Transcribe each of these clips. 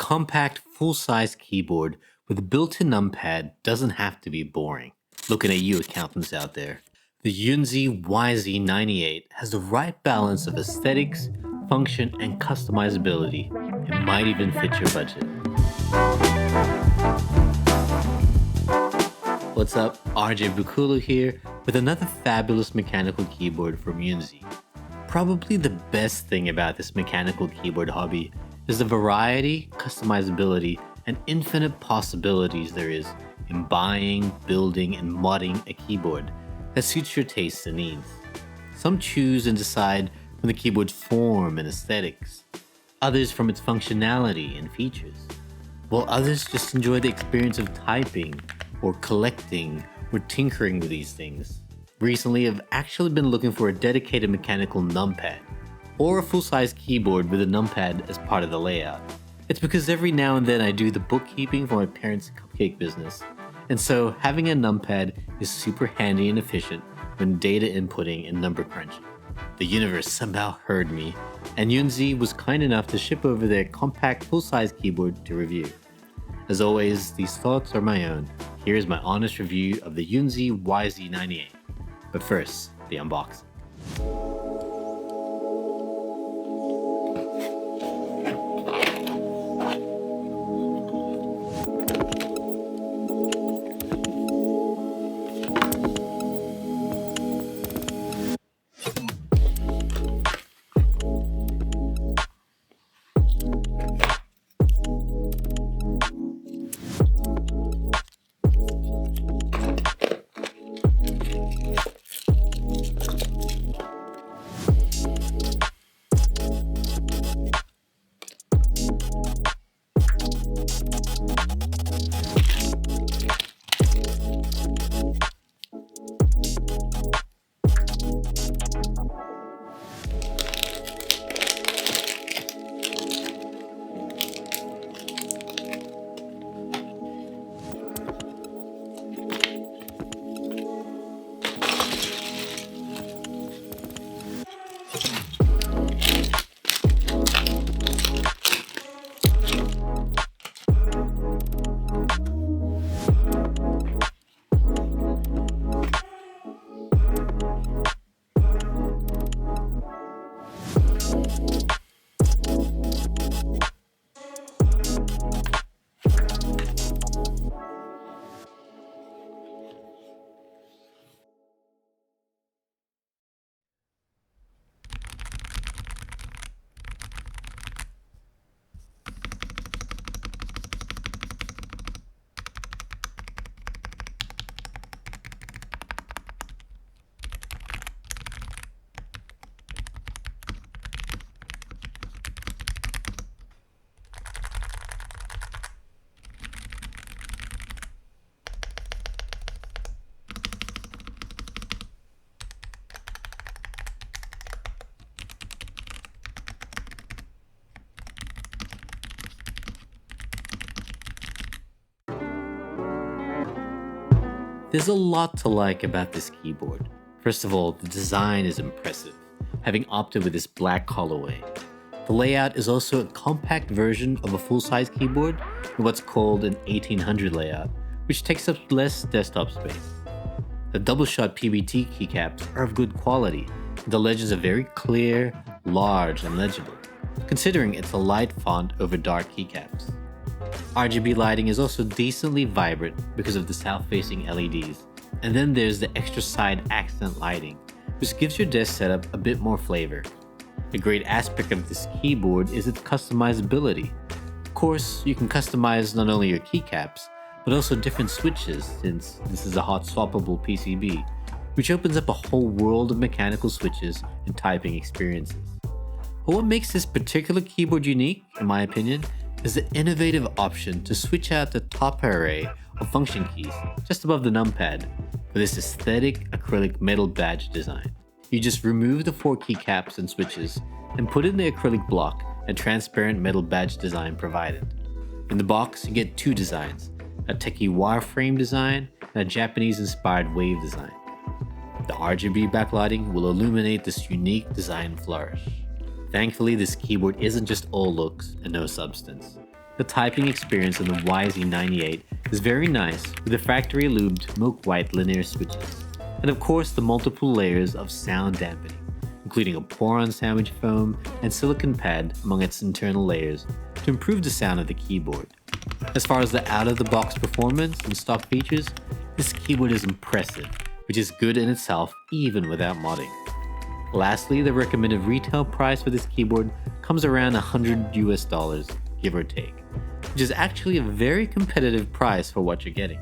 compact, full-size keyboard with a built-in numpad doesn't have to be boring. Looking at you accountants out there. The Yunzii YZ98 has the right balance of aesthetics, function, and customizability. It might even fit your budget. What's up? RJ Bukulu here with another fabulous mechanical keyboard from Yunzii. Probably the best thing about this mechanical keyboard hobby is the variety, customizability, and infinite possibilities there is in buying, building, and modding a keyboard that suits your tastes and needs. Some choose and decide from the keyboard's form and aesthetics, others from its functionality and features, while others just enjoy the experience of typing or collecting or tinkering with these things. Recently, I've actually been looking for a dedicated mechanical numpad or a full-size keyboard with a numpad as part of the layout. It's because every now and then I do the bookkeeping for my parents' cupcake business, and so having a numpad is super handy and efficient when data inputting and number crunching. The universe somehow heard me, and Yunzii was kind enough to ship over their compact full-size keyboard to review. As always, these thoughts are my own. Here's my honest review of the Yunzii YZ98. But first, the unboxing. There's a lot to like about this keyboard. First of all, the design is impressive, having opted with this black colorway. The layout is also a compact version of a full-size keyboard in what's called an 1800 layout, which takes up less desktop space. The double-shot PBT keycaps are of good quality, and the legends are very clear, large, and legible, considering it's a light font over dark keycaps. RGB lighting is also decently vibrant because of the south-facing LEDs, and then there's the extra side accent lighting, which gives your desk setup a bit more flavor. A great aspect of this keyboard is its customizability. Of course, you can customize not only your keycaps, but also different switches, since this is a hot-swappable PCB, which opens up a whole world of mechanical switches and typing experiences. But what makes this particular keyboard unique, in my opinion, is the innovative option to switch out the top array of function keys just above the numpad for this aesthetic acrylic metal badge design. You just remove the 4 keycaps and switches and put in the acrylic block and transparent metal badge design provided. In the box, you get 2 designs, a techie wireframe design and a Japanese-inspired wave design. The RGB backlighting will illuminate this unique design flourish. Thankfully, this keyboard isn't just all looks and no substance. the typing experience on the YZ98 is very nice with the factory lubed milk white linear switches, and of course the multiple layers of sound dampening, including a pour-on sandwich foam and silicon pad among its internal layers to improve the sound of the keyboard. As far as the out-of-the-box performance and stock features, this keyboard is impressive, which is good in itself even without modding. Lastly, the recommended retail price for this keyboard comes around $100 give or take, which is actually a very competitive price for what you're getting.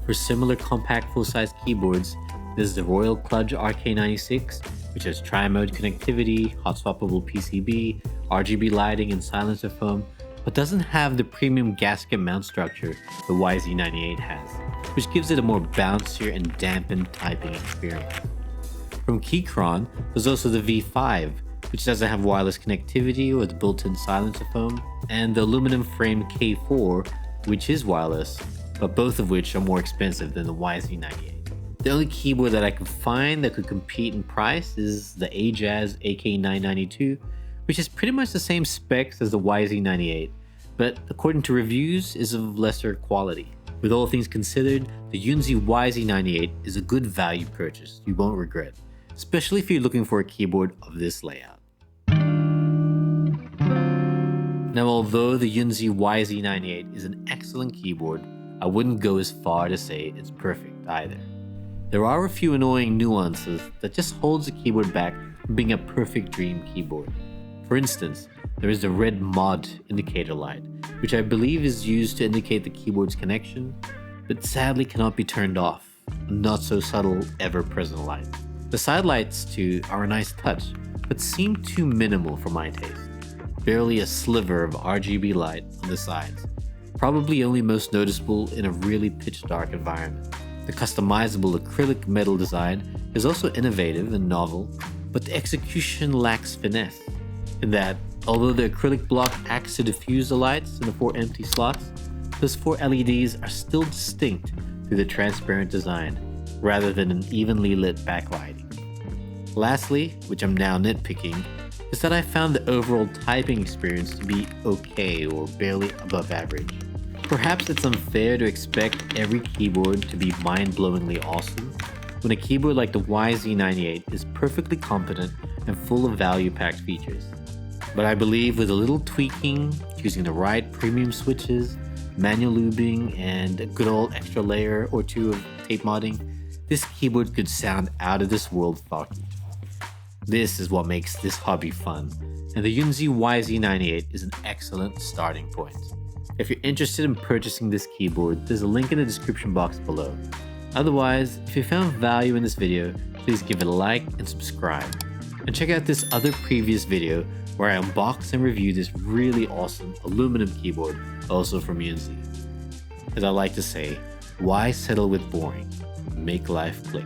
For similar compact full-size keyboards, there's the Royal Kludge RK96, which has tri-mode connectivity, hot-swappable PCB, RGB lighting, and silencer foam, but doesn't have the premium gasket mount structure the YZ98 has, which gives it a more bouncier and dampened typing experience. From Keychron, there's also the V5, which doesn't have wireless connectivity or the built-in silencer foam, and the aluminum frame K4, which is wireless, but both of which are more expensive than the YZ98. The only keyboard that I could find that could compete in price is the Ajaz AK992, which is pretty much the same specs as the YZ98, but according to reviews is of lesser quality. With all things considered, the Yunzii YZ98 is a good value purchase you won't regret, especially if you're looking for a keyboard of this layout. Now, although the Yunzii YZ98 is an excellent keyboard, I wouldn't go as far to say it's perfect either. There are a few annoying nuances that just holds the keyboard back from being a perfect dream keyboard. For instance, there is the red mod indicator light, which I believe is used to indicate the keyboard's connection, but sadly cannot be turned off, a not so subtle ever-present light. The side lights too are a nice touch, but seem too minimal for my taste. Barely a sliver of RGB light on the sides, probably only most noticeable in a really pitch dark environment. The customizable acrylic metal design is also innovative and novel, but the execution lacks finesse, in that although the acrylic block acts to diffuse the lights in the 4 empty slots, those 4 LEDs are still distinct through the transparent design, rather than an evenly lit backlighting. Lastly, which I'm now nitpicking, is that I found the overall typing experience to be okay or barely above average. Perhaps it's unfair to expect every keyboard to be mind-blowingly awesome, when a keyboard like the YZ98 is perfectly competent and full of value-packed features. But I believe with a little tweaking, choosing the right premium switches, manual lubing, and a good old extra layer or two of tape modding, this keyboard could sound out of this world funky. This is what makes this hobby fun, and the Yunzii YZ98 is an excellent starting point. If you're interested in purchasing this keyboard, there's a link in the description box below. Otherwise, if you found value in this video, please give it a like and subscribe. And check out this other previous video where I unbox and review this really awesome aluminum keyboard, also from Yunzii. As I like to say, why settle with boring? Make life click.